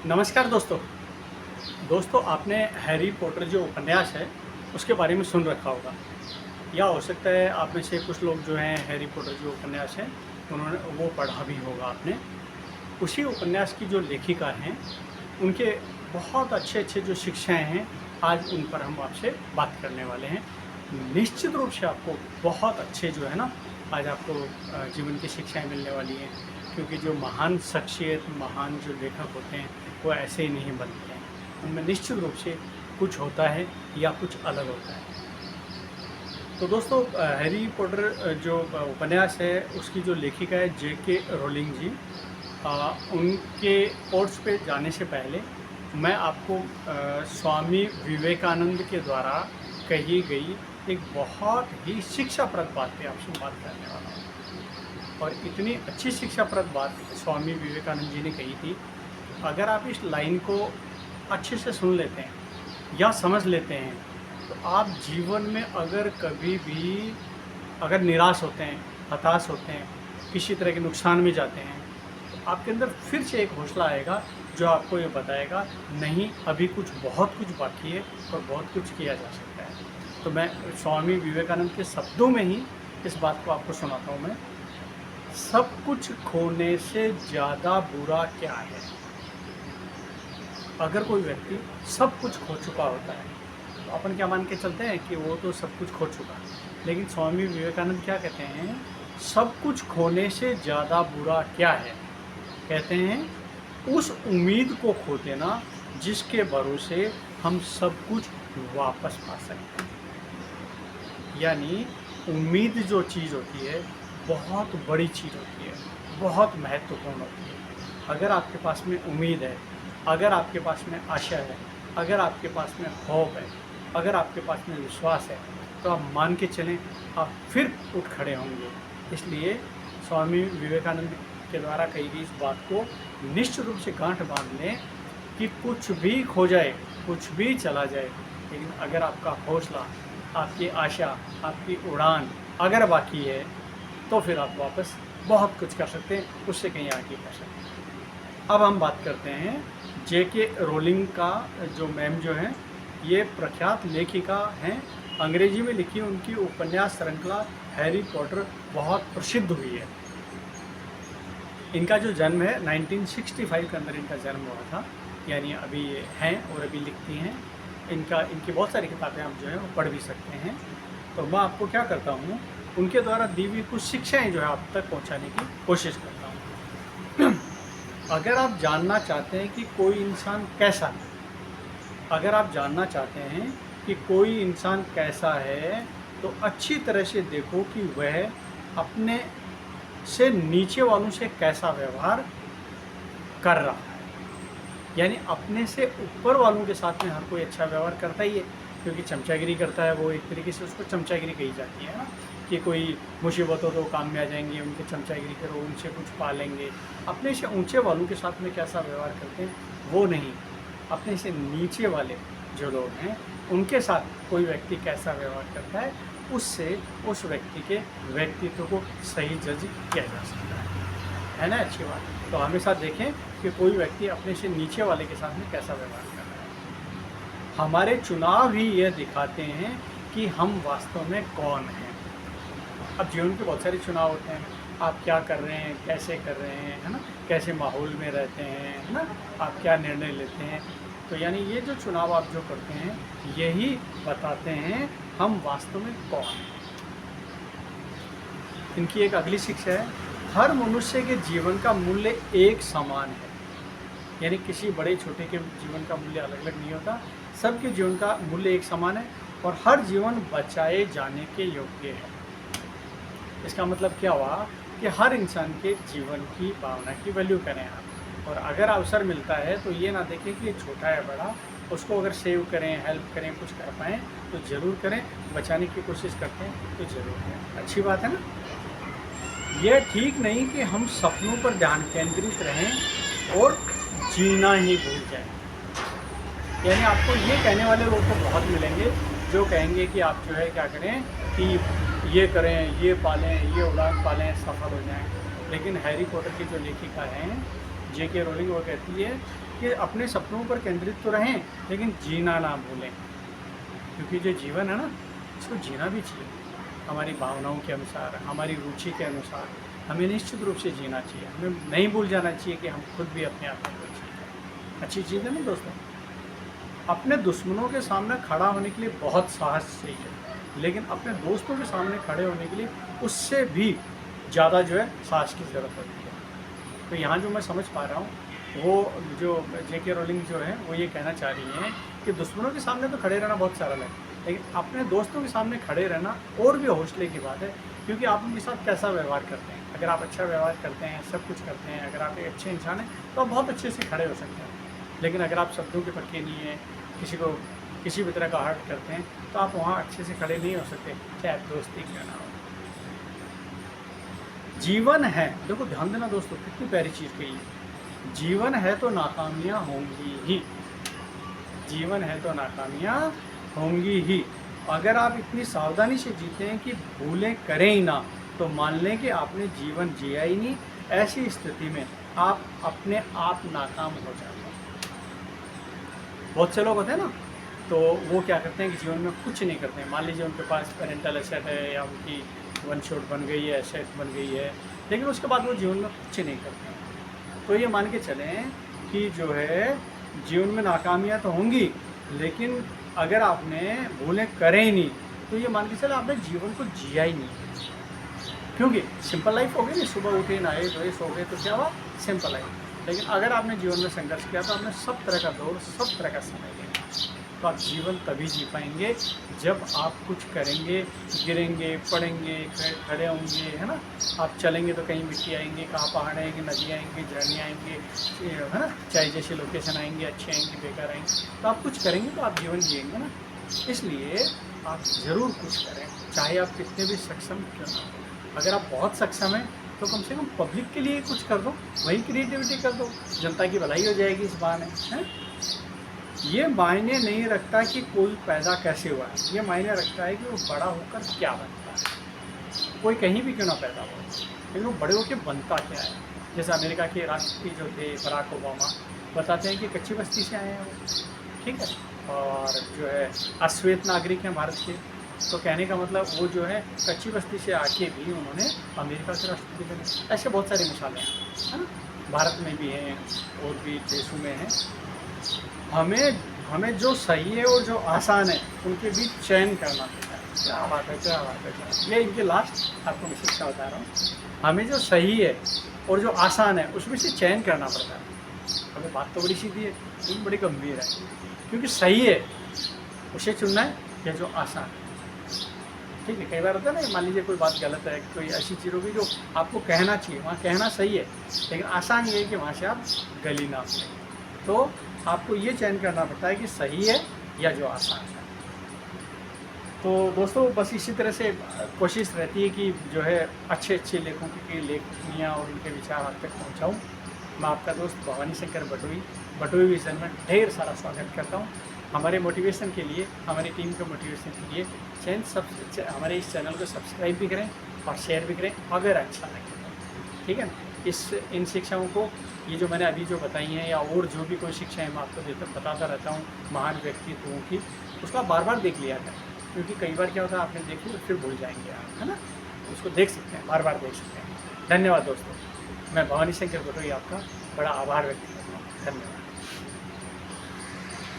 नमस्कार दोस्तों। आपने हैरी पॉटर जो उपन्यास है उसके बारे में सुन रखा होगा, या हो सकता है आप में से कुछ लोग जो हैं हैरी पॉटर जो उपन्यास है उन्होंने वो पढ़ा भी होगा आपने। उसी उपन्यास की जो लेखिका हैं उनके बहुत अच्छे जो शिक्षाएं हैं, आज उन पर हम आपसे बात करने वाले हैं। निश्चित रूप से आपको बहुत अच्छे जो है ना, आज आपको जीवन की शिक्षाएं मिलने वाली हैं, क्योंकि जो महान शख्सियत, महान जो लेखक होते हैं वो ऐसे ही नहीं बनते हैं। उनमें निश्चित रूप से कुछ होता है या कुछ अलग होता है। तो दोस्तों, हैरी पॉटर जो उपन्यास है उसकी जो लेखिका है J.K. रोलिंग जी, उनके कोर्स पे जाने से पहले मैं आपको स्वामी विवेकानंद के द्वारा कही गई एक बहुत ही शिक्षाप्रद बात पे आपसे बात करने वाला हूँ। और इतनी अच्छी शिक्षाप्रद बात स्वामी विवेकानंद जी ने कही थी, अगर आप इस लाइन को अच्छे से सुन लेते हैं या समझ लेते हैं तो आप जीवन में अगर कभी भी अगर निराश होते हैं, हताश होते हैं, किसी तरह के नुकसान में जाते हैं, तो आपके अंदर फिर से एक हौसला आएगा जो आपको ये बताएगा नहीं, अभी बहुत कुछ बाकी है और बहुत कुछ किया जा सकता है। तो मैं स्वामी विवेकानंद के शब्दों में ही इस बात को आपको सुनाता हूँ। मैं, सब कुछ खोने से ज़्यादा बुरा क्या है। अगर कोई व्यक्ति सब कुछ खो चुका होता है तो अपन क्या मान के चलते हैं कि वो तो सब कुछ खो चुका है, लेकिन स्वामी विवेकानंद क्या कहते हैं, सब कुछ खोने से ज़्यादा बुरा क्या है। कहते हैं उस उम्मीद को खो देना जिसके भरोसे हम सब कुछ वापस पा सकते हैं। यानी उम्मीद जो चीज़ होती है बहुत बड़ी चीज़ होती है, बहुत महत्वपूर्ण होती है। अगर आपके पास में उम्मीद है, अगर आपके पास में आशा है, अगर आपके पास में होप है, अगर आपके पास में विश्वास है, तो आप मान के चलें आप फिर उठ खड़े होंगे। इसलिए स्वामी विवेकानंद के द्वारा कही गई इस बात को निश्चित रूप से गांठ बांध लें कि कुछ भी खो जाए, कुछ भी चला जाए, लेकिन अगर आपका हौसला, आपकी आशा, आपकी उड़ान अगर बाकी है तो फिर आप वापस बहुत कुछ कर सकते हैं, उससे कहीं आगे कर सकते हैं। अब हम बात करते हैं J.K. रोलिंग का। जो मैम जो हैं ये प्रख्यात लेखिका हैं, अंग्रेजी में लिखी उनकी उपन्यास श्रृंखला हैरी पॉटर बहुत प्रसिद्ध हुई है। इनका जो जन्म है 1965 के अंदर इनका जन्म हुआ था, यानी अभी ये हैं और अभी लिखती हैं। इनकी बहुत सारी किताबें आप जो है वो पढ़ भी सकते हैं। तो मैं आपको क्या करता हूँ, उनके द्वारा दी हुई कुछ शिक्षाएँ जो है आप तक पहुँचाने की कोशिश करता हूँ। अगर आप जानना चाहते हैं कि कोई इंसान कैसा है, अगर आप जानना चाहते हैं कि कोई इंसान कैसा है, तो अच्छी तरह से देखो कि वह अपने से नीचे वालों से कैसा व्यवहार कर रहा है। यानी अपने से ऊपर वालों के साथ में हर कोई अच्छा व्यवहार करता ही है, क्योंकि चमचागिरी करता है वो, एक तरीके से उसको चमचागिरी कही जाती है ना, कि कोई मुसीबत हो तो काम में आ जाएंगे, उनके चमचागिरी करो, उनसे कुछ पालेंगे। अपने से ऊंचे वालों के साथ में कैसा व्यवहार करते हैं वो नहीं, अपने से नीचे वाले जो लोग हैं उनके साथ कोई व्यक्ति कैसा व्यवहार करता है, उससे उस व्यक्ति के व्यक्तित्व को सही जज किया जा सकता है ना। अच्छी बात। तो हमेशा देखें कि कोई व्यक्ति अपने से नीचे वाले के साथ में कैसा व्यवहार कर रहा है। हमारे चुनाव ही यह दिखाते हैं कि हम वास्तव में कौन हैं। अब जीवन के बहुत सारे चुनाव होते हैं, आप क्या कर रहे हैं, कैसे कर रहे हैं, है ना, कैसे माहौल में रहते हैं, है ना, आप क्या निर्णय लेते हैं। तो यानी ये जो चुनाव आप जो करते हैं यही बताते हैं हम वास्तव में कौन हैं। इनकी एक अगली शिक्षा है, हर मनुष्य के जीवन का मूल्य एक समान है। यानी किसी बड़े छोटे के जीवन का मूल्य अलग अलग नहीं होता, सबके जीवन का मूल्य एक समान है और हर जीवन बचाए जाने के योग्य है। इसका मतलब क्या हुआ कि हर इंसान के जीवन की भावना की वैल्यू करें आप, और अगर अवसर मिलता है तो ये ना देखें कि ये छोटा है बड़ा, उसको अगर सेव करें, हेल्प करें, कुछ कर पाएँ तो ज़रूर करें, बचाने की कोशिश करते हैं तो ज़रूर करें। अच्छी बात है ना। यह ठीक नहीं कि हम सपनों पर ध्यान केंद्रित रहें और जीना ही भूल जाएं। यानी आपको ये कहने वाले लोग तो बहुत मिलेंगे जो कहेंगे कि आप जो है क्या करें कि ये करें, ये पालें, ये उड़ान पालें, सफल हो जाएं। लेकिन हैरी पॉटर की जो लेखिका हैं J.K. रोलिंग वो कहती है कि अपने सपनों पर केंद्रित तो रहें लेकिन जीना ना भूलें, क्योंकि जो जीवन है ना इसको जीना भी चाहिए हमारी भावनाओं के अनुसार, हमारी रुचि के अनुसार हमें निश्चित रूप से जीना चाहिए। हमें नहीं भूल जाना चाहिए कि हम खुद भी अपने आप में कोई चीज़ है। अच्छी चीज़ है ना दोस्तों। अपने दुश्मनों के सामने खड़ा होने के लिए बहुत साहस चाहिए, लेकिन अपने दोस्तों के सामने खड़े होने के लिए उससे भी ज़्यादा जो है साहस की ज़रूरत होती है। तो यहाँ जो मैं समझ पा रहा हूँ वो जो J.K. रोलिंग जो है वो ये कहना चाह रही हैं कि दुश्मनों के सामने तो खड़े रहना बहुत सरल है, लेकिन अपने दोस्तों के सामने खड़े रहना और भी हौसले की बात है, क्योंकि आप उनके साथ कैसा व्यवहार करते हैं। अगर आप अच्छा व्यवहार करते हैं, सब कुछ करते हैं, अगर आप एक अच्छे इंसान हैं तो आप बहुत अच्छे से खड़े हो सकते हैं। लेकिन अगर आप शब्दों के पक्के नहीं हैं, किसी को किसी भी तरह का हर्ट करते हैं, तो आप वहाँ अच्छे से खड़े नहीं हो सकते, चाहे आप दोस्ती क्यों ना हो। जीवन है, देखो ध्यान देना दोस्तों, कितनी प्यारी चीज़ कही है। जीवन है तो नाकामियाँ होंगी ही, जीवन है तो नाकामियाँ होंगी ही। अगर आप इतनी सावधानी से जीते हैं कि भूलें करें ही ना, तो मान लें कि आपने जीवन जिया ही नहीं। ऐसी स्थिति में आप अपने आप नाकाम हो जाते हैं। बहुत से लोग होते हैं ना, तो वो क्या करते हैं कि जीवन में कुछ नहीं करते हैं। मान लीजिए उनके पास पेरेंटल एसेट है या उनकी वन शॉट बन गई है, एसेट बन गई है, लेकिन उसके बाद वो जीवन में कुछ नहीं करते हैं। तो ये मान के चलें कि जो है जीवन में नाकामियाँ तो होंगी, लेकिन अगर आपने भूलें करें ही नहीं, तो ये मान के चले आपने जीवन को जिया ही नहीं। क्योंकि सिंपल लाइफ हो गई नहीं, सुबह उठे नहाए धोए सो गए, तो क्या हुआ, सिंपल लाइफ। लेकिन अगर आपने जीवन में संघर्ष किया तो आपने सब तरह का दौर, सब तरह का समय देना। तो आप जीवन तभी जी पाएंगे जब आप कुछ करेंगे, गिरेंगे, पड़ेंगे, खड़े होंगे, है ना। आप चलेंगे तो कहीं मिट्टी आएंगे, कहाँ पहाड़ आएंगे, नदी आएंगे, झरने आएंगे, है ना, चाहे जैसे लोकेशन आएंगे, अच्छे आएंगे, बेकार आएंगे, तो आप कुछ करेंगे तो आप जीवन जिएंगे ना। इसलिए आप ज़रूर कुछ करें, चाहे आप कितने भी सक्षम क्यों ना हो। अगर आप बहुत सक्षम हैं तो कम से कम पब्लिक के लिए कुछ कर दो, वही क्रिएटिविटी कर दो, जनता की भलाई हो जाएगी इस बहाने, है। ये मायने नहीं रखता कि कोई पैदा कैसे हुआ है, ये मायने रखता है कि वो बड़ा होकर क्या बनता है। कोई कहीं भी क्यों ना पैदा हो, लेकिन वो बड़े होकर बनता क्या है। जैसे अमेरिका के राष्ट्रपति जो थे बराक ओबामा, बताते हैं कि कच्ची बस्ती से आए हैं वो, ठीक है, और जो है अश्वेत नागरिक हैं भारत के। तो कहने का मतलब वो जो है कच्ची बस्ती से आके भी उन्होंने अमेरिका के राष्ट्रपति बने। ऐसे बहुत सारी मिसालें हैं, है ना, भारत में भी हैं और भी देशों में हैं। हमें जो सही है और जो आसान है उनके बीच चयन करना पड़ता है। क्या बात है, क्या बात है। ये इनके लास्ट आपको मैं शिक्षा बता रहा हूँ। हमें जो सही है और जो आसान है उसमें से चयन करना पड़ता है। हमें बात तो बड़ी सीधी है लेकिन बड़ी गंभीर है, क्योंकि सही है उसे चुनना है या जो आसान है, ठीक है। कई बार होता है ना, मान लीजिए कोई बात गलत है, कोई ऐसी चीज़ होगी जो आपको कहना चाहिए, वहाँ कहना सही है, लेकिन आसान ये है कि वहाँ से आप गली ना पड़े। तो आपको ये चयन करना पड़ता है कि सही है या जो आसान है। तो दोस्तों बस इसी तरह से कोशिश रहती है कि जो है अच्छे अच्छे लेखकों की लेखनियाँ और उनके विचार आप तक पहुँचाऊँ। मैं आपका दोस्त भवानी शंकर बटोई विजन में ढेर सारा स्वागत करता हूँ। हमारे मोटिवेशन के लिए, हमारी टीम के मोटिवेशन के लिए हमारे इस चैनल को सब्सक्राइब भी करें और शेयर भी करें अगर अच्छा लगे, ठीक है ना। इन शिक्षाओं को, ये जो मैंने अभी जो बताई हैं या और जो भी कोई शिक्षाएं मैं आपको बताता रहता हूँ महान व्यक्तित्वों की, उसको आप बार बार देख लिया करें, क्योंकि कई बार क्या होता है आपने देख लिया फिर भूल जाएंगे आप, है ना। उसको देख सकते हैं, बार बार देख सकते हैं। धन्यवाद दोस्तों। मैं भवानी शंकर बटोई आपका बड़ा आभार व्यक्त करता हूँ। धन्यवाद।